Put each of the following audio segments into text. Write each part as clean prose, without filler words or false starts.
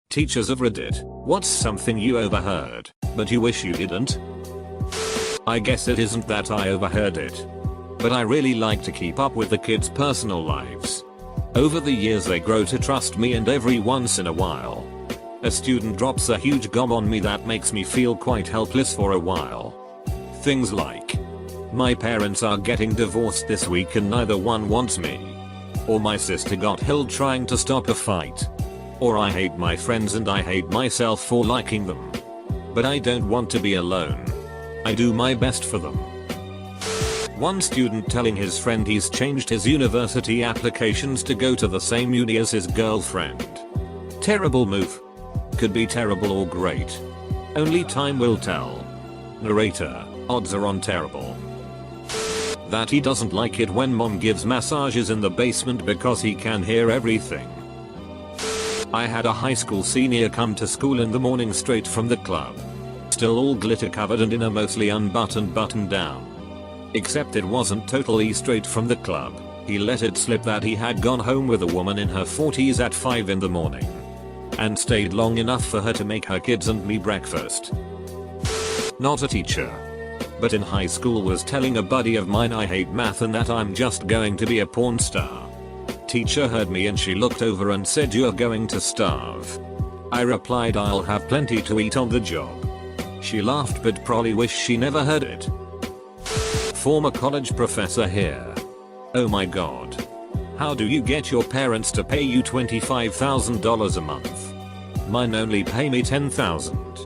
Teachers of Reddit, what's something you overheard, but you wish you didn't? I guess it isn't that I overheard it, but I really like to keep up with the kids' personal lives. Over the years they grow to trust me, and every once in a while, a student drops a huge gom on me that makes me feel quite helpless for a while. Things like, my parents are getting divorced this week and neither one wants me. Or my sister got killed trying to stop a fight. Or I hate my friends and I hate myself for liking them. But I don't want to be alone. I do my best for them. One student telling his friend he's changed his university applications to go to the same uni as his girlfriend. Terrible move. Could be terrible or great. Only time will tell. Narrator, odds are on terrible. That he doesn't like it when mom gives massages in the basement because he can hear everything. I had a high school senior come to school in the morning straight from the club. Still all glitter covered and in a mostly unbuttoned button down. Except it wasn't totally straight from the club. He let it slip that he had gone home with a woman in her 40s at 5 in the morning. And stayed long enough for her to make her kids and me breakfast. Not a teacher, but in high school was telling a buddy of mine I hate math and that I'm just going to be a porn star. Teacher heard me and she looked over and said, "You're going to starve." I replied, "I'll have plenty to eat on the job." She laughed but probably wished she never heard it. Former college professor here. Oh my god. How do you get your parents to pay you $25,000 a month? Mine only pay me $10,000.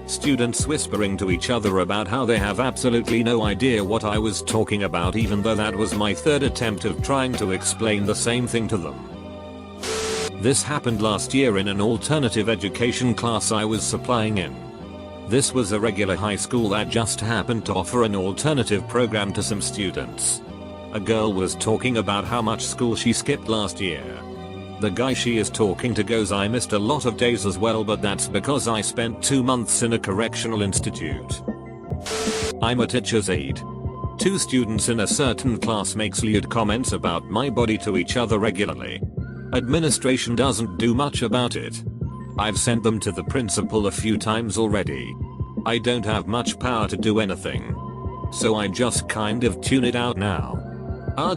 Students whispering to each other about how they have absolutely no idea what I was talking about, even though that was my third attempt of trying to explain the same thing to them. This happened last year in an alternative education class I was supplying in. This was a regular high school that just happened to offer an alternative program to some students. A girl was talking about how much school she skipped last year. The guy she is talking to goes, "I missed a lot of days as well, but that's because I spent 2 months in a correctional institute." I'm a teacher's aide. 2 students in a certain class makes lewd comments about my body to each other regularly. Administration doesn't do much about it. I've sent them to the principal a few times already. I don't have much power to do anything, so I just kind of tune it out now.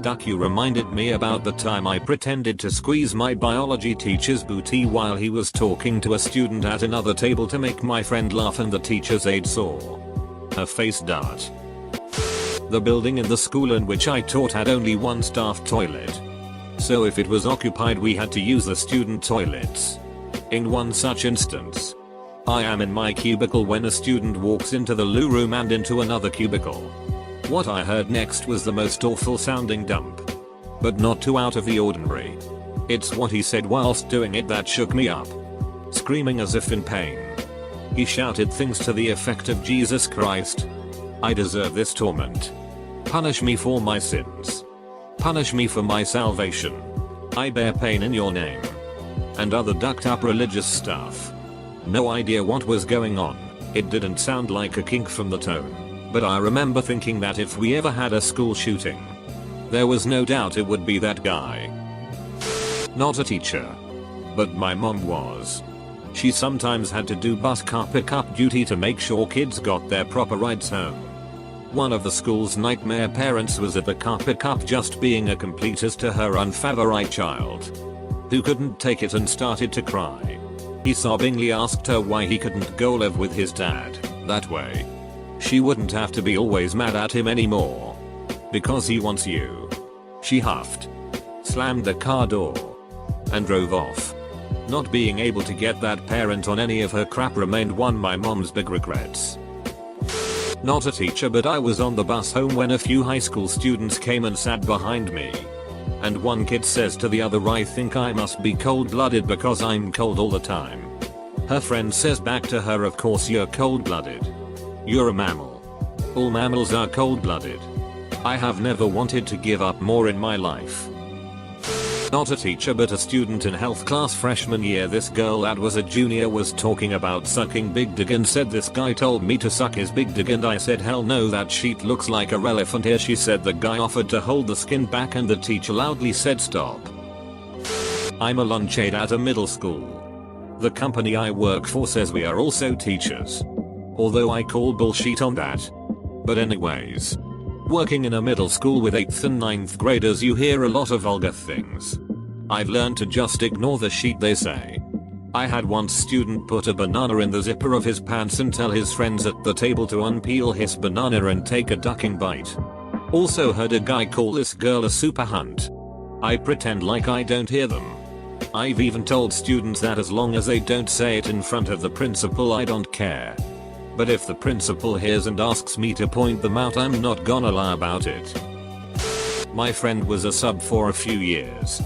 Duck, you reminded me about the time I pretended to squeeze my biology teacher's booty while he was talking to a student at another table to make my friend laugh, and the teacher's aide saw her face dart. The building in the school in which I taught had only one staff toilet. So if it was occupied we had to use the student toilets. In one such instance, I am in my cubicle when a student walks into the loo room and into another cubicle. What I heard next was the most awful sounding dump. But not too out of the ordinary. It's what he said whilst doing it that shook me up. Screaming as if in pain, he shouted things to the effect of, "Jesus Christ, I deserve this torment. Punish me for my sins. Punish me for my salvation. I bear pain in your name." And other ducked up religious stuff. No idea what was going on. It didn't sound like a kink from the tone. But I remember thinking that if we ever had a school shooting, there was no doubt it would be that guy. Not a teacher, but my mom was. She sometimes had to do bus car pickup duty to make sure kids got their proper rides home. One of the school's nightmare parents was at the car pickup just being a completist to her unfavorite child, who couldn't take it and started to cry. He sobbingly asked her why he couldn't go live with his dad. That way, she wouldn't have to be always mad at him anymore. "Because he wants you." She huffed, slammed the car door, and drove off. Not being able to get that parent on any of her crap remained one of my mom's big regrets. Not a teacher, but I was on the bus home when a few high school students came and sat behind me. And one kid says to the other, "I think I must be cold-blooded because I'm cold all the time." Her friend says back to her, "Of course you're cold-blooded. You're a mammal. All mammals are cold-blooded." I have never wanted to give up more in my life. Not a teacher, but a student in health class freshman year. This girl that was a junior was talking about sucking big dick and said, "This guy told me to suck his big dick," and I said, "Hell no, that sheet looks like a elephant here." She said the guy offered to hold the skin back and the teacher loudly said, "Stop." I'm a lunch aide at a middle school. The company I work for says we are also teachers. Although I call bullshit on that. But anyways. Working in a middle school with 8th and 9th graders, you hear a lot of vulgar things. I've learned to just ignore the shit they say. I had one student put a banana in the zipper of his pants and tell his friends at the table to unpeel his banana and take a ducking bite. Also heard a guy call this girl a super hunt. I pretend like I don't hear them. I've even told students that as long as they don't say it in front of the principal, I don't care. But if the principal hears and asks me to point them out, I'm not gonna lie about it. My friend was a sub for a few years.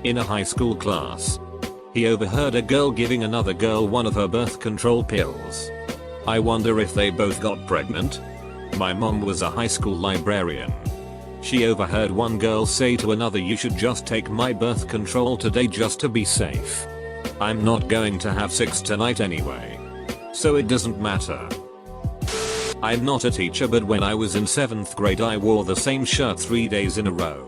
In a high school class. He overheard a girl giving another girl one of her birth control pills. I wonder if they both got pregnant? My mom was a high school librarian. She overheard one girl say to another, "You should just take my birth control today just to be safe. I'm not going to have sex tonight anyway. So it doesn't matter." I'm not a teacher, but when I was in 7th grade I wore the same shirt 3 days in a row.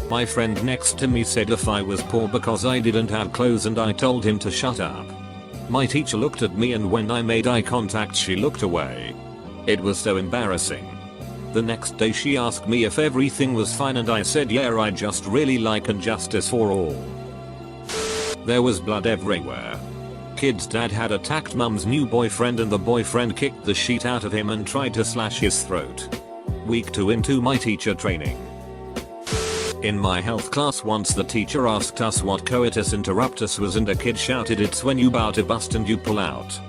My friend next to me said if I was poor because I didn't have clothes, and I told him to shut up. My teacher looked at me, and when I made eye contact she looked away. It was so embarrassing. The next day she asked me if everything was fine, and I said yeah, I just really like injustice for all. There was blood everywhere. Kid's dad had attacked mum's new boyfriend, and the boyfriend kicked the shit out of him and tried to slash his throat. Week 2 into my teacher training. In my health class once the teacher asked us what coitus interruptus was, and a kid shouted, "It's when you bow to bust and you pull out."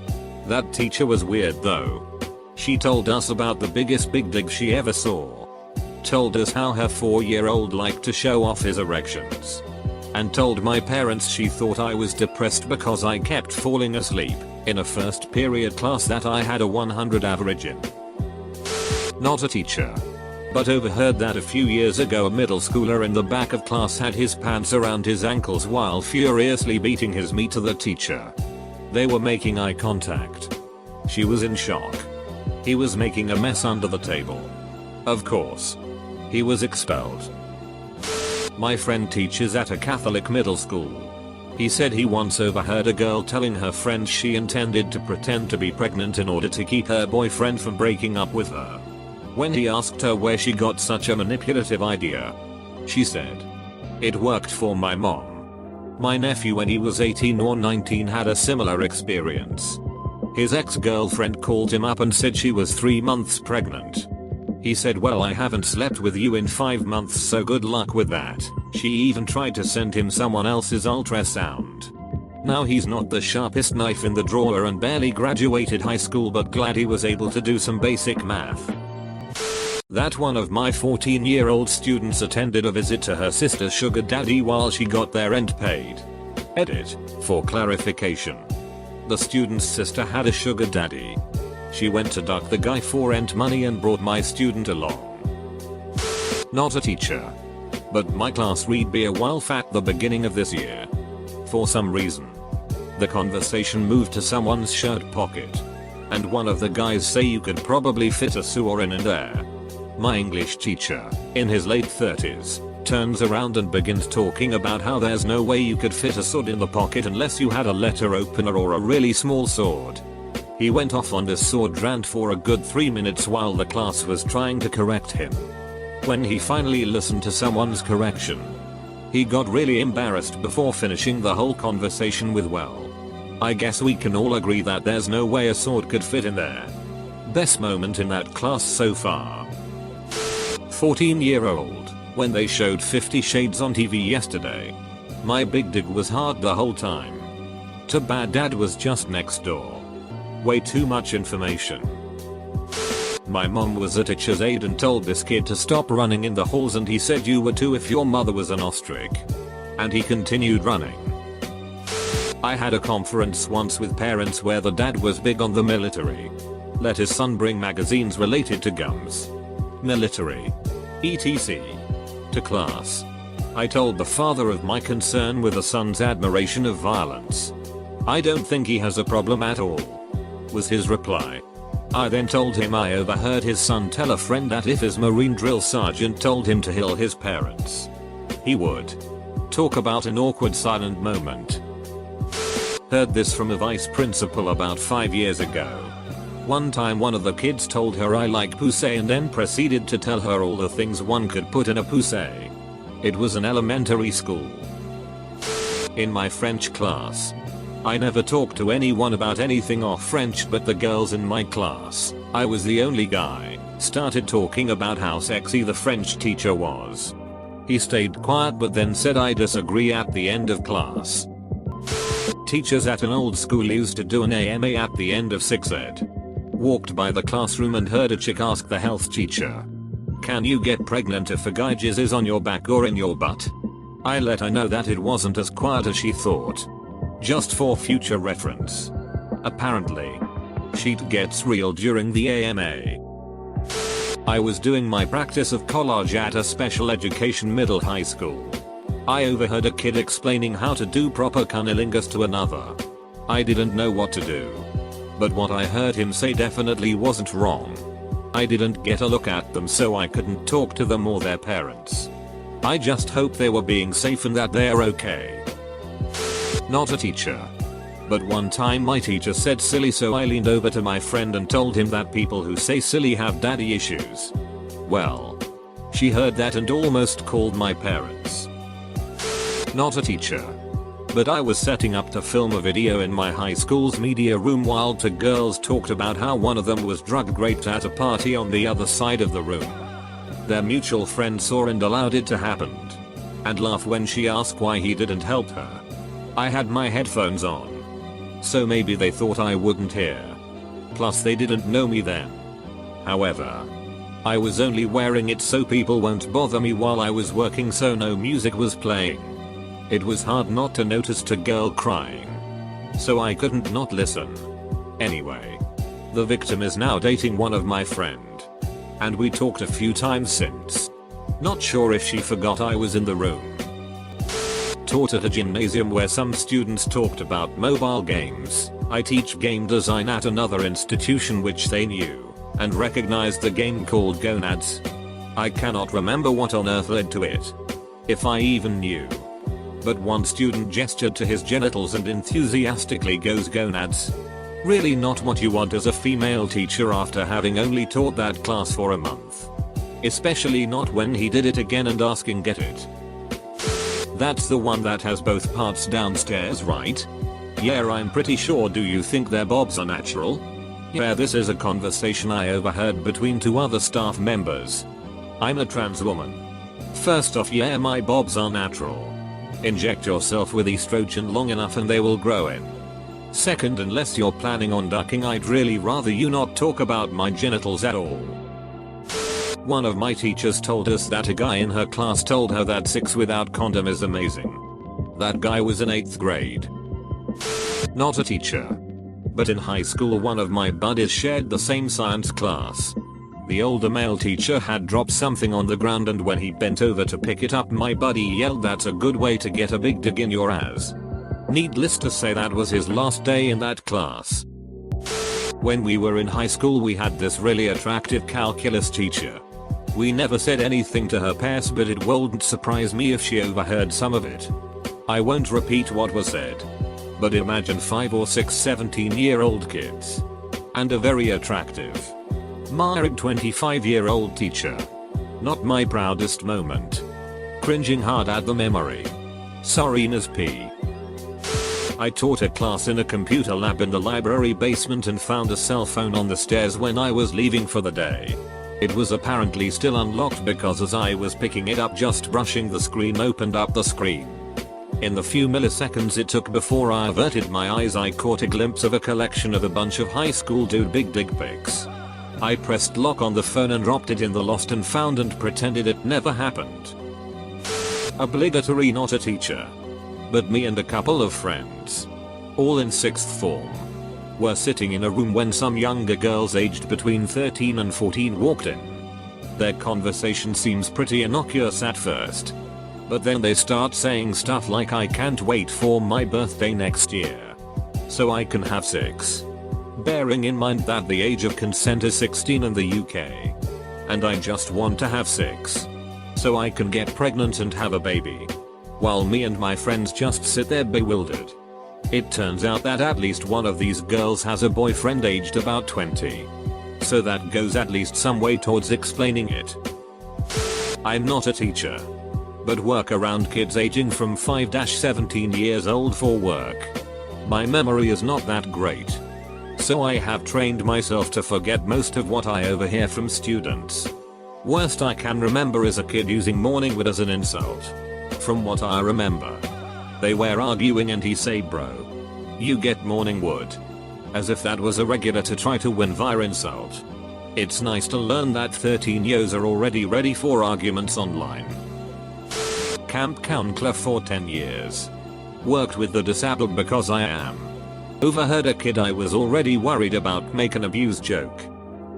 That teacher was weird though. She told us about the biggest big dig she ever saw. Told us how her 4-year-old liked to show off his erections. And told my parents she thought I was depressed because I kept falling asleep in a first period class that I had a 100 average in. Not a teacher. But overheard that a few years ago a middle schooler in the back of class had his pants around his ankles while furiously beating his meat to the teacher. They were making eye contact. She was in shock. He was making a mess under the table. Of course. He was expelled. My friend teaches at a Catholic middle school. He said he once overheard a girl telling her friend she intended to pretend to be pregnant in order to keep her boyfriend from breaking up with her. When he asked her where she got such a manipulative idea, she said, "It worked for my mom." My nephew, when he was 18 or 19, had a similar experience. His ex-girlfriend called him up and said she was 3 months pregnant. He said, "Well, I haven't slept with you in 5 months, so good luck with that." She even tried to send him someone else's ultrasound. Now he's not the sharpest knife in the drawer and barely graduated high school, but glad he was able to do some basic math. That one of my 14-year-old students attended a visit to her sister's sugar daddy while she got their rent paid. Edit. For clarification. The student's sister had a sugar daddy. She went to duck the guy for rent money and brought my student along. Not a teacher. But my class read Beowulf at the beginning of this year. For some reason. The conversation moved to someone's shirt pocket. And one of the guys say you could probably fit a sewer in there. My English teacher, in his late 30s, turns around and begins talking about how there's no way you could fit a sword in the pocket unless you had a letter opener or a really small sword. He went off on this sword rant for a good 3 minutes while the class was trying to correct him. When he finally listened to someone's correction, he got really embarrassed before finishing the whole conversation with, "Well, I guess we can all agree that there's no way a sword could fit in there." Best moment in that class so far. 14-year-old, when they showed 50 Shades on TV yesterday. My big dig was hard the whole time. Too bad dad was just next door. Way too much information. My mom was a teacher's aide and told this kid to stop running in the halls, and he said you were too if your mother was an ostrich. And he continued running. I had a conference once with parents where the dad was big on the military. Let his son bring magazines related to guns, military, etc. to class. I told the father of my concern with the son's admiration of violence. "I don't think he has a problem at all," was his reply. I then told him I overheard his son tell a friend that if his Marine drill sergeant told him to kill his parents, he would. Talk about an awkward silent moment. Heard this from a vice principal about 5 years ago. One time one of the kids told her I like pussy and then proceeded to tell her all the things one could put in a pussy. It was an elementary school. In my French class, I never talked to anyone about anything off French, but the girls in my class, I was the only guy, started talking about how sexy the French teacher was. He stayed quiet but then said I disagree at the end of class. Teachers at an old school used to do an AMA at the end of 6 ed. Walked by the classroom and heard a chick ask the health teacher, "Can you get pregnant if a guy jizzes on your back or in your butt?" I let her know that it wasn't as quiet as she thought. Just for future reference. Apparently, shit gets real during the AMA. I was doing my practice of collage at a special education middle high school. I overheard a kid explaining how to do proper cunnilingus to another. I didn't know what to do. But what I heard him say definitely wasn't wrong. I didn't get a look at them, so I couldn't talk to them or their parents. I just hope they were being safe and that they're okay. Not a teacher. But one time my teacher said silly, so I leaned over to my friend and told him that people who say silly have daddy issues. Well, she heard that and almost called my parents. Not a teacher. But I was setting up to film a video in my high school's media room while two girls talked about how one of them was drug raped at a party on the other side of the room. Their mutual friend saw and allowed it to happen. And laughed when she asked why he didn't help her. I had my headphones on. So maybe they thought I wouldn't hear. Plus they didn't know me then. However, I was only wearing it so people won't bother me while I was working, so no music was playing. It was hard not to notice a girl crying. So I couldn't not listen. Anyway, the victim is now dating one of my friend. And we talked a few times since. Not sure if she forgot I was in the room. Taught at a gymnasium where some students talked about mobile games. I teach game design at another institution which they knew and recognized the game called Gonads. I cannot remember what on earth led to it, if I even knew. But one student gestured to his genitals and enthusiastically goes Gonads. Really not what you want as a female teacher after having only taught that class for a month. Especially not when he did it again and asking, "Get it?" That's the one that has both parts downstairs, right? Yeah, I'm pretty sure. Do you think their bobs are natural? Yeah, this is a conversation I overheard between two other staff members. I'm a trans woman. First off, yeah, my bobs are natural. Inject yourself with estrogen long enough and they will grow in. Second, unless you're planning on ducking, I'd really rather you not talk about my genitals at all. One of my teachers told us that a guy in her class told her that sex without condom is amazing. That guy was in 8th grade. Not a teacher. But in high school one of my buddies shared the same science class. The older male teacher had dropped something on the ground, and when he bent over to pick it up, my buddy yelled, "That's a good way to get a big dig in your ass." Needless to say, that was his last day in that class. When we were in high school we had this really attractive calculus teacher. We never said anything to her peers, but it wouldn't surprise me if she overheard some of it. I won't repeat what was said. But imagine 5 or 6 17-year-old kids. And a very attractive, married 25-year-old teacher. Not my proudest moment. Cringing hard at the memory. Sorry Ms. P. I taught a class in a computer lab in the library basement and found a cell phone on the stairs when I was leaving for the day. It was apparently still unlocked because as I was picking it up, just brushing the screen, opened up the screen. In the few milliseconds it took before I averted my eyes, I caught a glimpse of a collection of a bunch of high school dude big dick pics. I pressed lock on the phone and dropped it in the lost and found and pretended it never happened. Obligatory, not a teacher. But me and a couple of friends, all in 6th form, were sitting in a room when some younger girls aged between 13 and 14 walked in. Their conversation seems pretty innocuous at first. But then they start saying stuff like, "I can't wait for my birthday next year, so I can have sex." Bearing in mind that the age of consent is 16 in the UK. And I just want to have sex, so I can get pregnant and have a baby. While me and my friends just sit there bewildered. It turns out that at least one of these girls has a boyfriend aged about 20. So that goes at least some way towards explaining it. I'm not a teacher, but work around kids aging from 5-17 years old for work. My memory is not that great, so I have trained myself to forget most of what I overhear from students. Worst I can remember is a kid using morning wood as an insult. From what I remember, they were arguing and he say, "Bro, you get morning wood." As if that was a regular to try to win via insult. It's nice to learn that 13-years are already ready for arguments online. Camp counselor for 10 years. Worked with the disabled because I am. Overheard a kid I was already worried about make an abuse joke.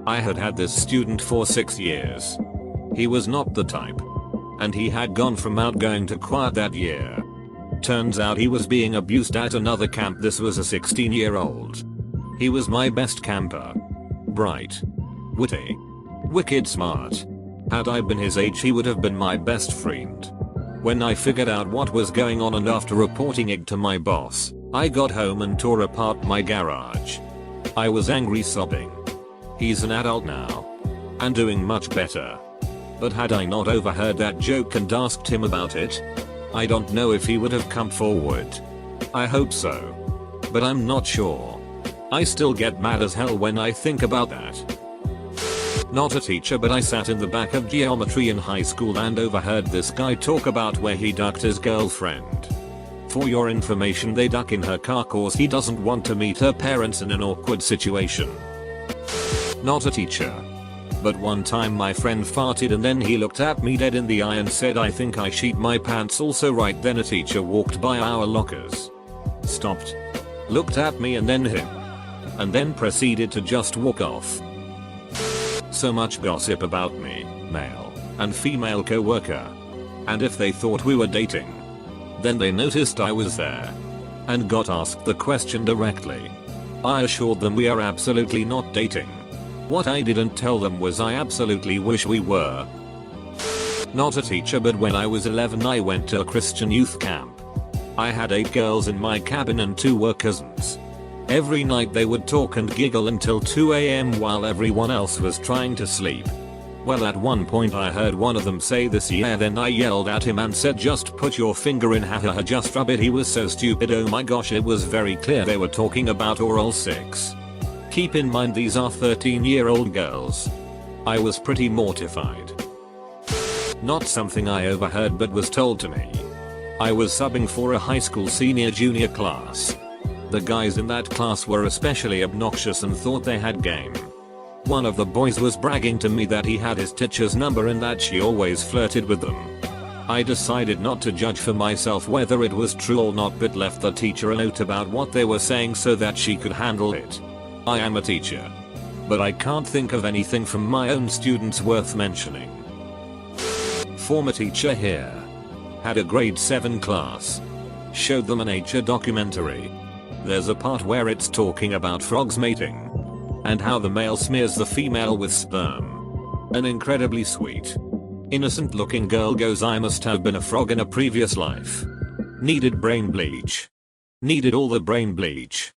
I had had this student for 6 years. He was not the type. And he had gone from outgoing to quiet that year. Turns out he was being abused at another camp. This was a 16-year-old. He was my best camper. Bright. Witty. Wicked smart. Had I been his age he would have been my best friend. When I figured out what was going on and after reporting it to my boss, I got home and tore apart my garage. I was angry, sobbing. He's an adult now. And doing much better. But had I not overheard that joke and asked him about it, I don't know if he would have come forward. I hope so. But I'm not sure. I still get mad as hell when I think about that. Not a teacher, but I sat in the back of geometry in high school and overheard this guy talk about where he ducked his girlfriend. For your information, they duck in her car cause he doesn't want to meet her parents in an awkward situation. Not a teacher. But one time my friend farted and then he looked at me dead in the eye and said, "I think I shit my pants." Also right then a teacher walked by our lockers. Stopped. Looked at me and then him. And then proceeded to just walk off. So much gossip about me, male and female co-worker. And if they thought we were dating, then they noticed I was there and got asked the question directly. I assured them we are absolutely not dating. What I didn't tell them was I absolutely wish we were. Not a teacher, but when I was 11 I went to a Christian youth camp. I had 8 girls in my cabin and 2 were cousins. Every night they would talk and giggle until 2 AM while everyone else was trying to sleep. Well, at one point I heard one of them say this, "Yeah," then I yelled at him and said, "Just put your finger in, haha, just rub it." He was so stupid. Oh my gosh, it was very clear they were talking about oral sex. Keep in mind these are 13-year-old girls. I was pretty mortified. Not something I overheard but was told to me. I was subbing for a high school senior-junior class. The guys in that class were especially obnoxious and thought they had game. One of the boys was bragging to me that he had his teacher's number and that she always flirted with them. I decided not to judge for myself whether it was true or not, but left the teacher a note about what they were saying so that she could handle it. I am a teacher, but I can't think of anything from my own students worth mentioning. Former teacher here. Had a grade 7 class. Showed them a nature documentary. There's a part where it's talking about frogs mating. And how the male smears the female with sperm. An incredibly sweet, innocent looking girl goes, "I must have been a frog in a previous life. Needed brain bleach. Needed all the brain bleach.